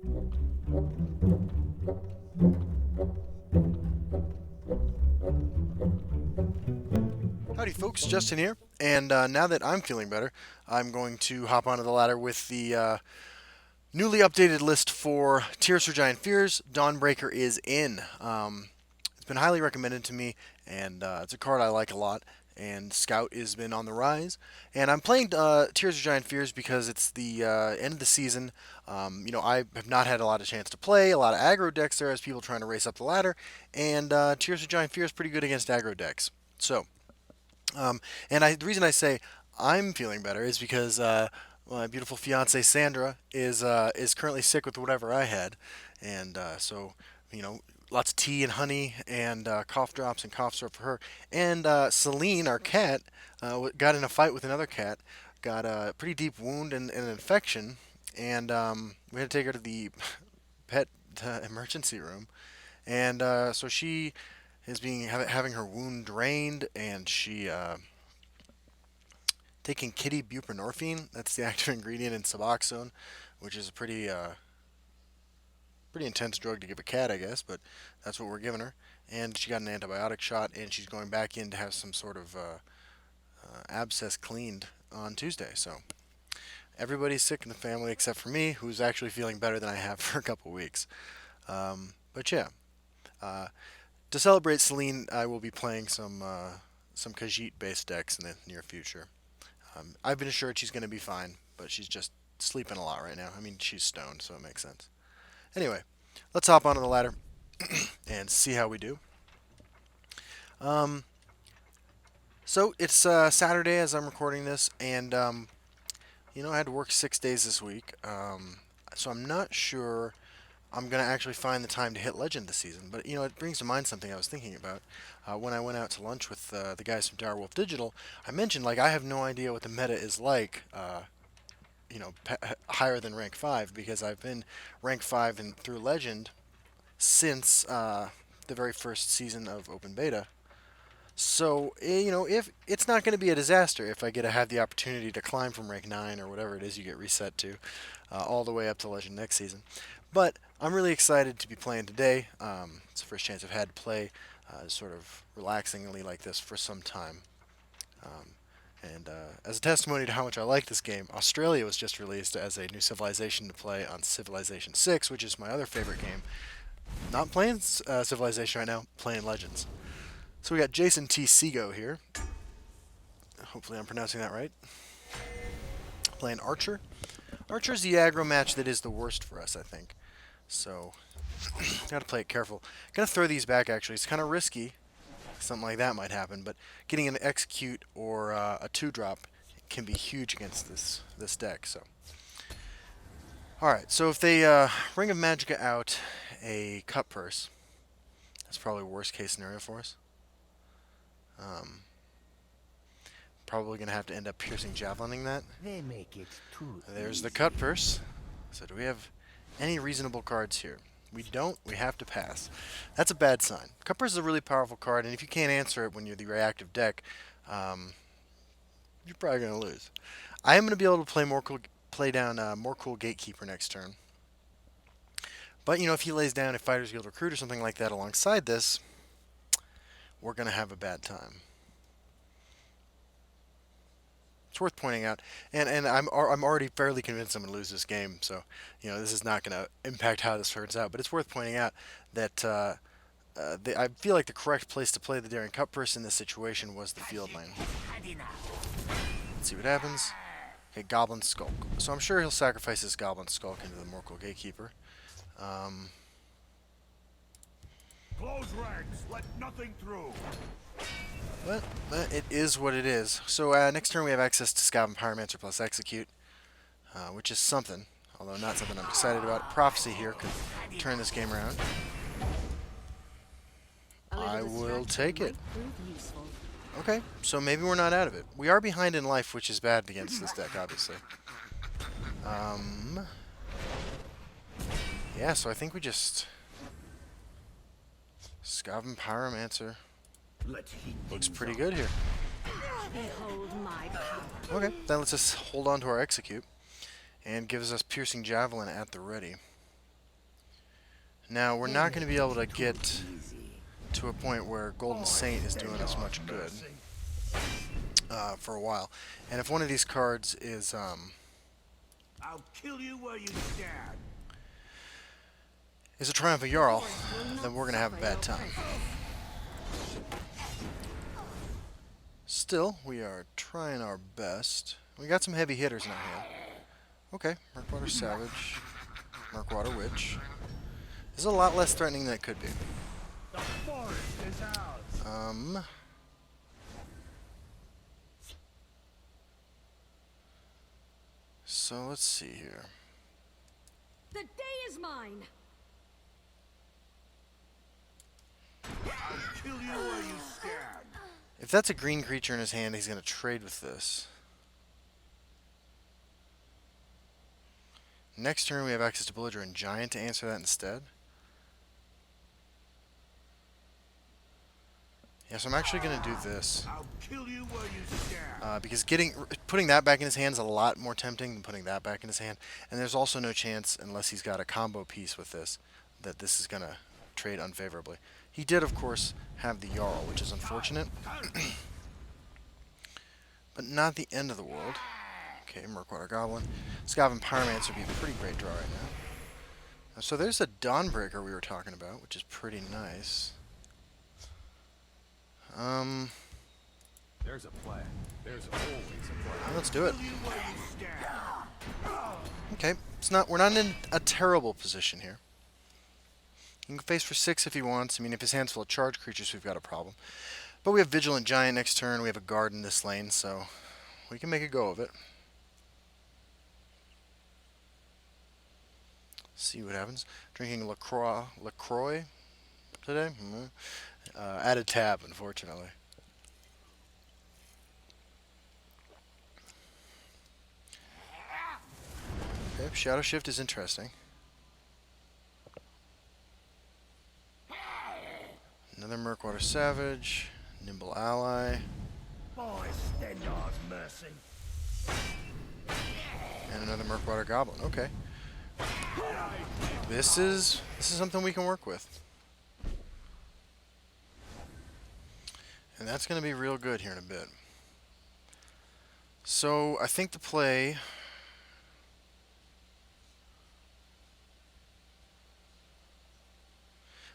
Howdy folks, Justin here, and now that I'm feeling better, I'm going to hop onto the ladder with the newly updated list for Tears for Giant Fears. Dawnbreaker is in. It's been highly recommended to me, and it's a card I like a lot, and Scout has been on the rise. And I'm playing Tears for Giant Fears because it's the end of the season. I have not had a lot of chance to play, a lot of aggro decks there as people trying to race up the ladder, and Tears for Giant Fears is pretty good against aggro decks. So, um, the reason I say I'm feeling better is because my beautiful fiance Sandra is currently sick with whatever I had, and so you know lots of tea and honey and cough drops and cough syrup for her. And Celine, our cat, got in a fight with another cat, got a pretty deep wound and an infection, and we had to take her to the pet emergency room, and so she is having her wound drained, and she taking kitty buprenorphine. That's the active ingredient in Suboxone, which is a pretty intense drug to give a cat, I guess. But that's what we're giving her. And she got an antibiotic shot, and she's going back in to have some sort of abscess cleaned on Tuesday. So everybody's sick in the family except for me, who's actually feeling better than I have for a couple weeks. But yeah, uh, to celebrate Celine, I will be playing some Khajiit-based decks in the near future. I've been assured she's going to be fine, but she's just sleeping a lot right now. I mean, she's stoned, so it makes sense. Anyway, let's hop onto the ladder and see how we do. Um, so it's Saturday as I'm recording this, and I had to work 6 days this week, so I'm not sure I'm gonna actually find the time to hit Legend this season. But it brings to mind something I was thinking about when I went out to lunch with the guys from Direwolf Digital. I mentioned like I have no idea what the meta is like. Higher than rank 5 because I've been rank 5 and through Legend since the very first season of Open Beta. So, if it's not going to be a disaster if I get to have the opportunity to climb from rank 9 or whatever it is you get reset to, all the way up to Legend next season. But I'm really excited to be playing today. It's the first chance I've had to play sort of relaxingly like this for some time. Um, and as a testimony to how much I like this game, Australia was just released as a new civilization to play on Civilization 6, which is my other favorite game. Not playing Civilization right now, playing Legends. So we got Jason T. Seago here. Hopefully I'm pronouncing that right. Playing Archer. Archer's the aggro match that is the worst for us, I think. So, gotta play it careful. Gonna throw these back, actually. It's kind of risky. Something like that might happen, but getting an execute or a 2-drop can be huge against this deck. So, alright, so if they Ring of Magicka out a Cut Purse, that's probably worst case scenario for us. Probably going to have to end up piercing javelining that. They make it too There's easy. the Cut Purse. So do we have any reasonable cards here? We don't. We have to pass. That's a bad sign. Cut Purse is a really powerful card, and if you can't answer it when you're the reactive deck, you're probably going to lose. I am going to be able to play down more cool Gatekeeper next turn. But if he lays down a Fighters Guild Recruit or something like that alongside this, we're going to have a bad time. It's worth pointing out, and I'm already fairly convinced I'm going to lose this game. So this is not going to impact how this turns out. But it's worth pointing out that I feel like the correct place to play the Daring Cut Purse in this situation was the field lane. Let's see what happens. Okay, Goblin Skulk. So I'm sure he'll sacrifice his Goblin Skulk into the Morkel Gatekeeper. Close ranks, let nothing through. But it is what it is. So next turn we have access to Scout and Pyromancer plus Execute, which is something, although not something I'm excited about. Prophecy here could turn this game around. I will take it. Okay, so maybe we're not out of it. We are behind in life, which is bad against this deck, obviously. Yeah, so I think we just Scout Pyromancer. Looks pretty good here. Okay, then let's just hold on to our Execute. And gives us Piercing Javelin at the ready. Now, we're not going to be able to get to a point where Golden Saint is doing us much good for a while. And if one of these cards is I'll kill you where you stand. a Triumph of Jarl, then we're going to have a bad time. Still, we are trying our best. We got some heavy hitters in our hand. Okay, Murkwater Savage, Murkwater Witch. This is a lot less threatening than it could be. The forest is ours. So let's see here. The day is mine. I'll kill you where you stand. If that's a green creature in his hand, he's going to trade with this. Next turn, we have access to Belligerent Giant to answer that instead. Yeah, so I'm actually going to do this. I'll kill you where you stand. Because putting that back in his hand is a lot more tempting than putting that back in his hand. And there's also no chance, unless he's got a combo piece with this, that this is going to trade unfavorably. He did, of course, have the Jarl, which is unfortunate. But not the end of the world. Okay, Murkwater Goblin. Skaven Pyromancer would be a pretty great draw right now. So there's a Dawnbreaker we were talking about, which is pretty nice. There's a plan. There's always a plan. Let's do it. Kill you where you stand. Okay, we're not in a terrible position here. He can face for 6 if he wants. I mean, if his hand's full of charge creatures, we've got a problem. But we have Vigilant Giant next turn. We have a guard in this lane, so we can make a go of it. See what happens. Drinking LaCroix today. Added tab, unfortunately. Okay, Shadow Shift is interesting. Another Murkwater Savage, Nimble Ally, Boy, Stendar's mercy. and another Murkwater Goblin. Okay. This is something we can work with. And that's going to be real good here in a bit. So, I think the play...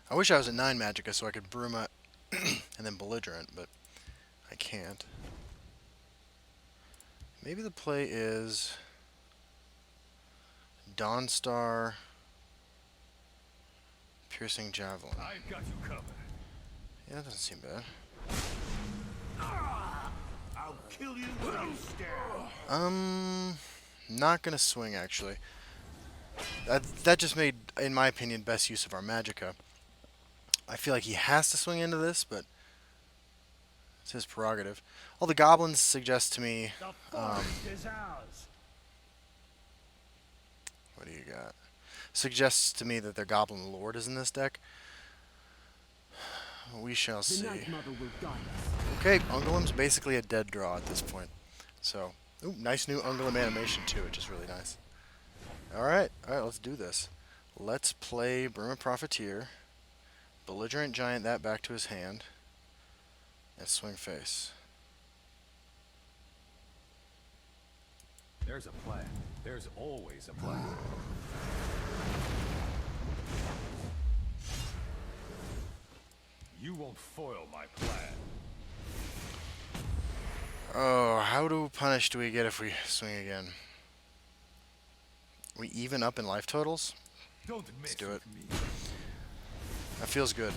I wish I was at 9 Magicka so I could Bruma and then Belligerent, but I can't. Maybe the play is Dawnstar, Piercing Javelin. I've got you covered. Yeah, that doesn't seem bad. I'll kill you where you stand. Not gonna swing actually. That just made, in my opinion, best use of our Magicka. I feel like he has to swing into this, but it's his prerogative. All the goblins suggest to me. The forest is ours. What do you got? Suggests to me that their Goblin Lord is in this deck. We shall The see. Night Mother will guide us. Okay, Ungolem's basically a dead draw at this point. So, ooh, nice new Ungolem animation too, which is really nice. Alright, let's do this. Let's play Bruma Profiteer. Belligerent Giant that back to his hand. And swing face. There's a plan. There's always a plan. You won't foil my plan. Oh, how punished do we get if we swing again? We even up in life totals? Don't mess do it. with me. That feels good.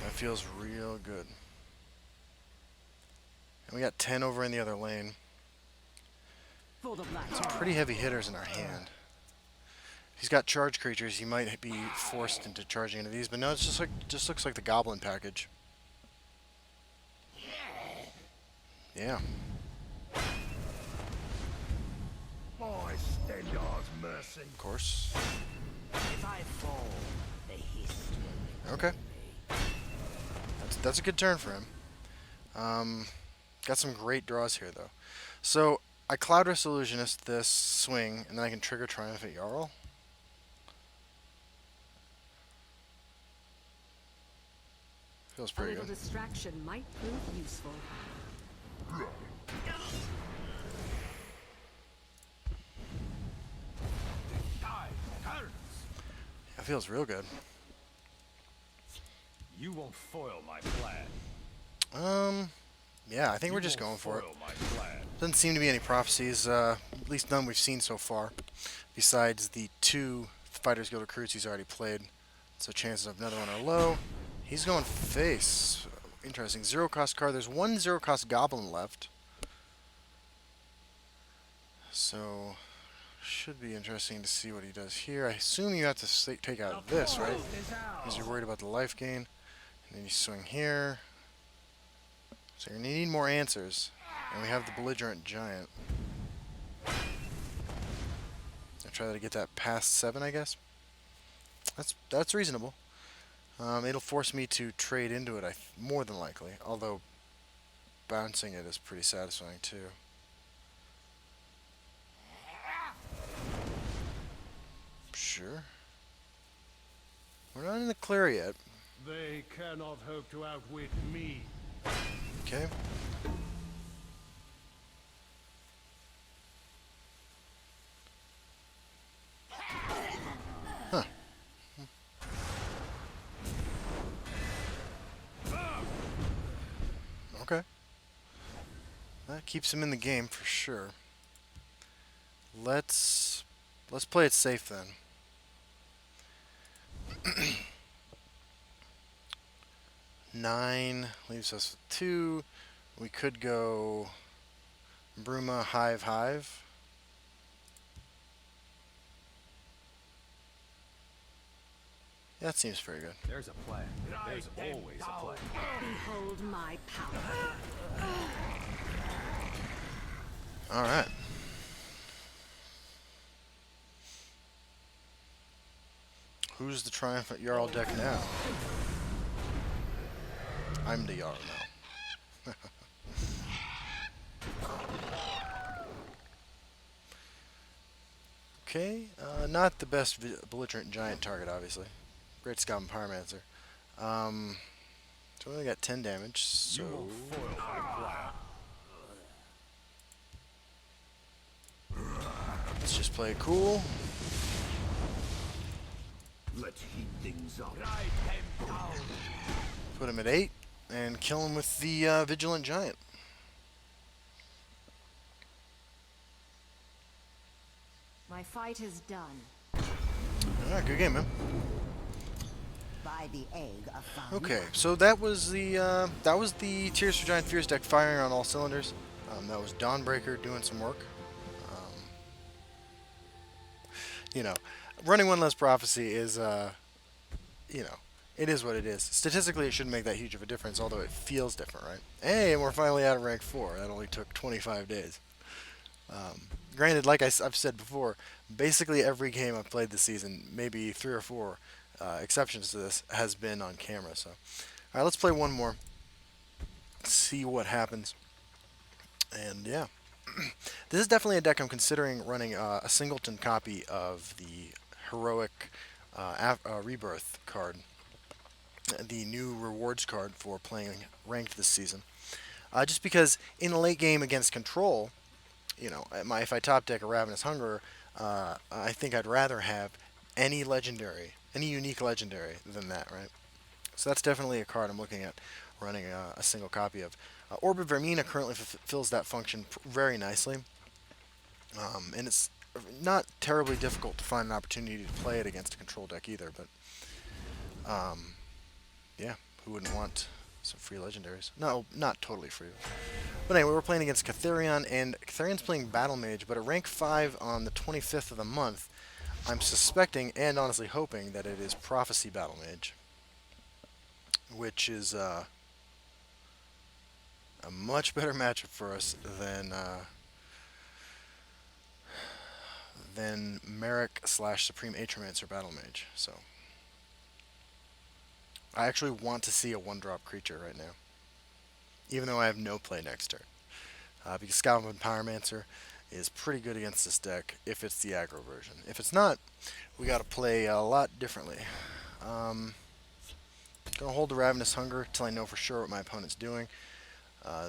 That feels real good. And we got 10 over in the other lane. For the black. Some pretty heavy hitters in our hand. If he's got charge creatures, he might be forced into charging into these, but no, it's just looks like the goblin package. Yeah. Boy, Stendar's mercy. Of course. If I fall, the hiss will Okay. That's a good turn for him. Got some great draws here, though. So, I Cloudress Illusionist this swing, and then I can trigger Triumphant Jarl. Feels A pretty little good. distraction might prove useful. That feels real good. You won't foil my plan. Yeah, I think You we're just won't going for it. foil my plan. Doesn't seem to be any prophecies, at least none we've seen so far, besides the 2 Fighters Guild recruits he's already played. So chances of another one are low. He's going face. Interesting. 0-cost card. There's 1 0-cost goblin left. So should be interesting to see what he does here. I assume you have to take out this, right? Because you're worried about the life gain. And then you swing here. So you're going to need more answers. And we have the belligerent giant. I try to get that past 7, I guess. That's reasonable. It'll force me to trade into it, more than likely. Although bouncing it is pretty satisfying too. Sure. We're not in the clear yet. They cannot hope to outwit me. Okay. Huh. Okay. That keeps him in the game for sure. Let's play it safe then. 9 leaves us with 2. We could go Bruma, Hive, Hive. Yeah, that seems pretty good. There's a plan. There's always a plan. Behold my power. Alright. Who's the triumphant Jarl deck now? I'm the Jarl now. Okay, not the best belligerent giant target, obviously. Great Scout and Pyromancer. So we only got 10 damage, so... You won't foil my plan. Let's just play it cool. Let's heat things up. Put him at 8, and kill him with the Vigilant Giant. My fight is done. Alright, good game, man. By the egg of fire. Okay, so that was the Tears for Giant Fears deck firing on all cylinders. That was Dawnbreaker doing some work. You know, running one less prophecy is, you know, it is what it is. Statistically, it shouldn't make that huge of a difference, although it feels different, right? Hey, and we're finally out of rank 4. That only took 25 days. Granted, like I've said before, basically every game I've played this season, maybe 3 or 4 exceptions to this, has been on camera. So, all right, let's play one more. See what happens. And yeah, this is definitely a deck I'm considering running a singleton copy of the heroic rebirth card, the new rewards card for playing ranked this season. Just because in a late game against control, you know, if I top deck a Ravenous Hunger, I think I'd rather have any legendary, any unique legendary than that, right? So that's definitely a card I'm looking at running a single copy of. Orbit Vermina currently fulfills that function very nicely, and it's not terribly difficult to find an opportunity to play it against a control deck either, but yeah, who wouldn't want some free legendaries? No, not totally free. But anyway, we're playing against Catherion, and Catherian's playing Battle Mage, but at rank 5 on the 25th of the month, I'm suspecting, and honestly hoping, that it is Prophecy Battle Mage, which is a much better matchup for us than Merrick / Supreme Atromancer Battle Mage. So I actually want to see a 1-drop creature right now, even though I have no play next turn. Because Scout and Pyromancer is pretty good against this deck if it's the aggro version. If it's not, we got to play a lot differently. Gonna hold the Ravenous Hunger until I know for sure what my opponent's doing.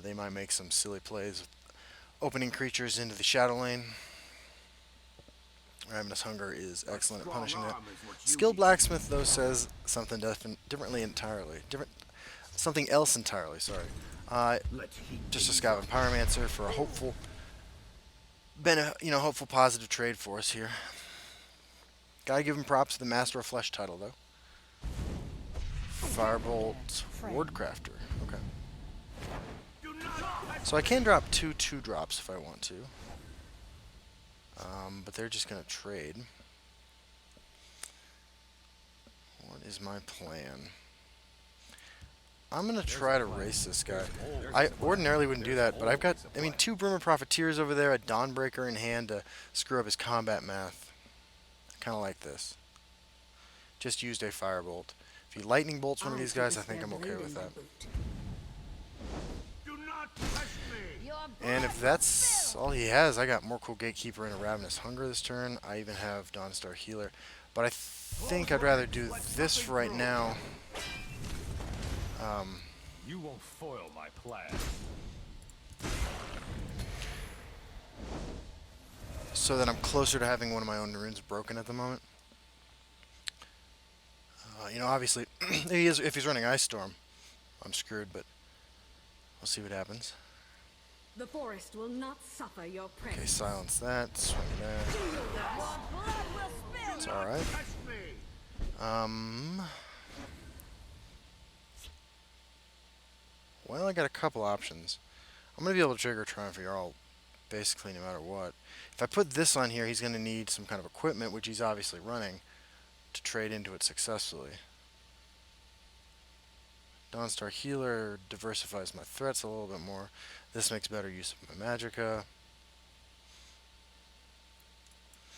They might make some silly plays with opening creatures into the shadow lane. Ravenous Hunger is excellent at punishing that. Skilled Blacksmith, though, says something differently entirely. Something else entirely, sorry. Just a Scavenged Pyromancer for a hopeful, hopeful positive trade for us here. Gotta give him props to the Master of Flesh title, though. Firebolt Wardcrafter. Okay. So I can drop 2/2 drops if I want to. But they're just going to trade. What is my plan? I'm going to try to race this guy. I ordinarily wouldn't do that, but I've got, 2 Brimmer Profiteers over there, a Dawnbreaker in hand to screw up his combat math. I kind of like this. Just used a Firebolt. If he Lightning Bolts one of these guys, I think I'm okay with that. And if that's all he has, I got Morkel Gatekeeper and a Ravenous Hunger this turn. I even have Dawnstar Healer. But I think I'd rather do this for right now. You won't foil my plan. So that I'm closer to having one of my own runes broken at the moment. Obviously, if he's running Ice Storm, I'm screwed, but we'll see what happens. The forest will not suffer your prey. Okay, silence that. Swing that. It's alright. Well, I got a couple options. I'm going to be able to trigger Triumph of Jarl basically no matter what. If I put this on here, he's going to need some kind of equipment, which he's obviously running, to trade into it successfully. Dawnstar Healer diversifies my threats a little bit more. This makes better use of my Magicka.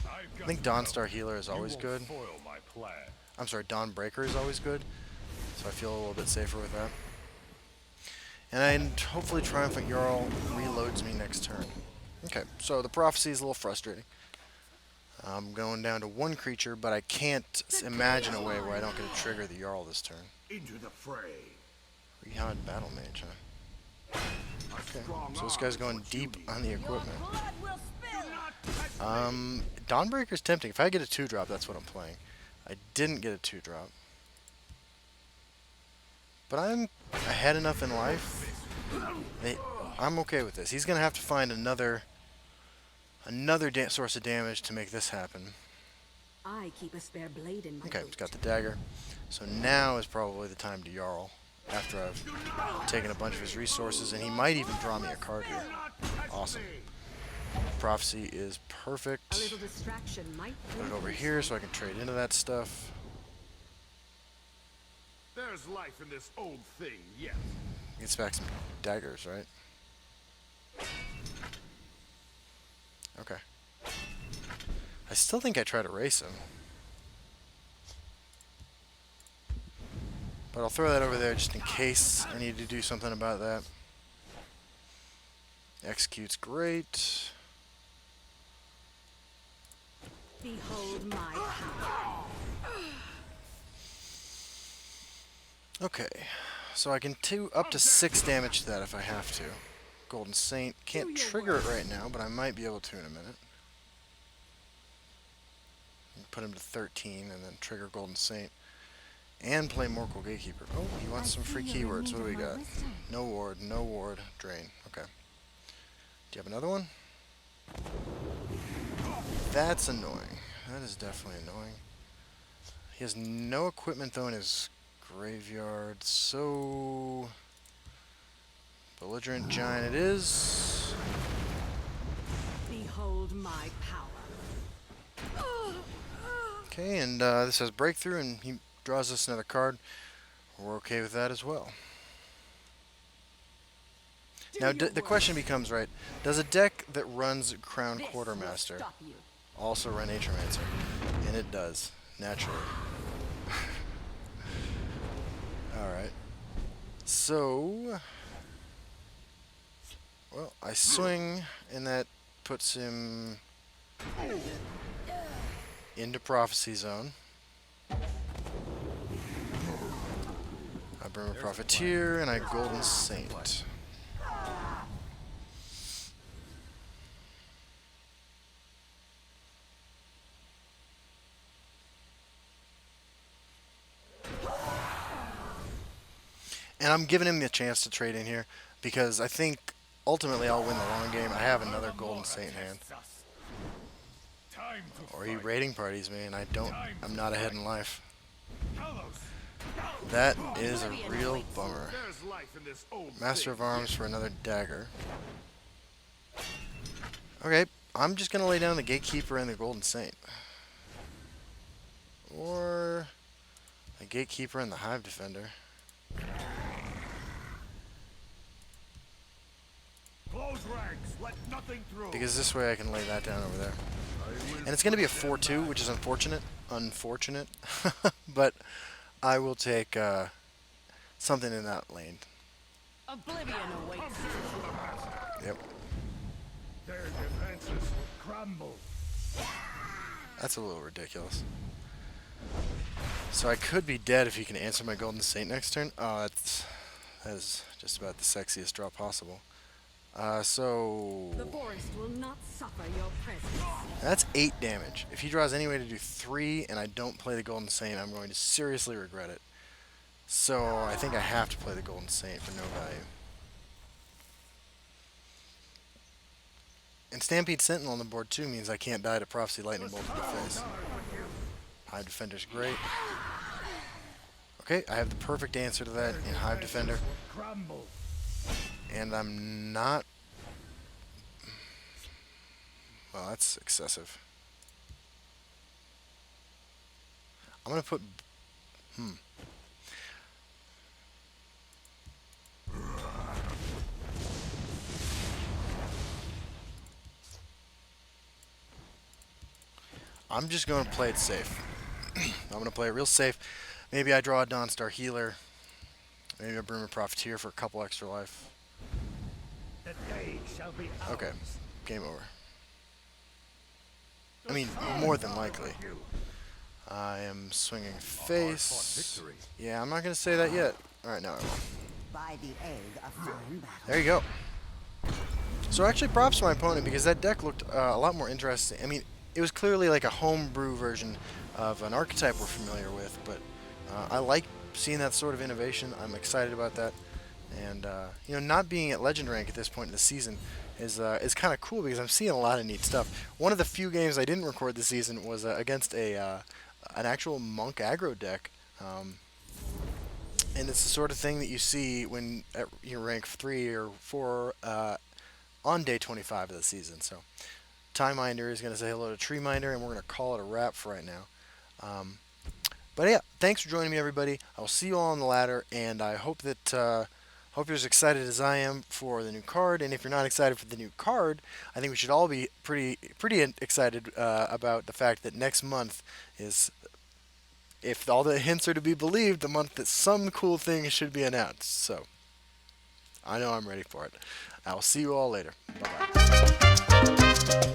I think Dawnstar Healer is always good. I'm sorry, Dawnbreaker is always good. So I feel a little bit safer with that. And hopefully Triumphant Jarl reloads me next turn. Okay, so the Prophecy is a little frustrating. I'm going down to 1 creature, but I can't imagine a way where I don't get to trigger the Jarl this turn. Into the fray. Rehod Battle Mage, huh? Okay, so this guy's going deep on the equipment. Dawnbreaker's tempting. If I get a 2-drop, that's what I'm playing. I didn't get a 2-drop. But I'm ahead enough in life. I'm okay with this. He's going to have to find another source of damage to make this happen. I keep a spare blade in my Okay, boot. he's got the dagger. So now is probably the time to Jarl. After I've taken a bunch of his resources, and he might even draw me a card here. Awesome. Prophecy is perfect. A little distraction might Put it over here so I can trade into that stuff. There's life in this old thing, yes. Gets back some daggers, right? Okay. I still think I try to race him. But I'll throw that over there just in case I need to do something about that. Execute's great. behold my power. Okay, so I can do up to 6 damage to that if I have to. Golden Saint. Can't trigger it right now, but I might be able to in a minute. Put him to 13 and then trigger Golden Saint. And play Morkel Gatekeeper. Oh, he wants some free keywords. What do we got? No ward, no ward, drain. Okay. Do you have another one? That's annoying. That is definitely annoying. He has no equipment though in his graveyard, so Belligerent Giant it is. Behold my power. Okay, and this has Breakthrough, and he draws us another card. We're okay with that as well. Now, the question becomes, right, does a deck that runs Crown Quartermaster also run Atromancer? And it does, naturally. Alright. So, well, I swing, and that puts him into Prophecy Zone. Burma Profiteer, and I Golden Saint. And I'm giving him the chance to trade in here because I think ultimately I'll win the long game. I have another Golden Saint hand. Or he raiding parties me, and I'm not ahead in life. That is a real bummer. Master of Arms for another dagger. Okay, I'm just going to lay down the Gatekeeper and the Golden Saint. Or the Gatekeeper and the Hive Defender. Close ranks, let nothing through. Because this way I can lay that down over there. And it's going to be a 4-2, which is unfortunate. But I will take something in that lane. Oblivion awaits. Yep. Their defenses crumble. That's a little ridiculous. So I could be dead if he can answer my Golden Saint next turn. Oh, that is just about the sexiest draw possible. So The forest will not suffer your presence. that's 8 damage. If he draws any way to do 3 and I don't play the Golden Saint, I'm going to seriously regret it. So I think I have to play the Golden Saint for no value. And Stampede Sentinel on the board too means I can't die to Prophecy Lightning Bolt to the face. Hive Defender's great. Okay, I have the perfect answer to that in Hive Defender. And I'm not... Well, that's excessive. I'm going to put... I'm just going to play it safe. I'm going to play it real safe. Maybe I draw a Dawnstar Healer. Maybe I bring a Profiteer for a couple extra life. The day shall be ours. Okay, game over. I mean, more than likely. I am swinging face. Yeah, I'm not going to say that yet. Alright, now I will. By the egg of fine battle. There you go. So actually props to my opponent because that deck looked a lot more interesting. I mean, it was clearly like a homebrew version of an archetype we're familiar with, but I like seeing that sort of innovation. I'm excited about that. And, you know, not being at Legend rank at this point in the season is kind of cool because I'm seeing a lot of neat stuff. One of the few games I didn't record this season was against an actual Monk aggro deck. And it's the sort of thing that you see when you rank 3 or 4 on day 25 of the season. So Time Minder is going to say hello to Tree Minder, and we're going to call it a wrap for right now. But yeah, thanks for joining me, everybody. I will see you all on the ladder, and I hope that hope you're as excited as I am for the new card. And if you're not excited for the new card, I think we should all be pretty excited about the fact that next month is, if all the hints are to be believed, the month that some cool thing should be announced. So I know I'm ready for it. I will see you all later. Bye-bye.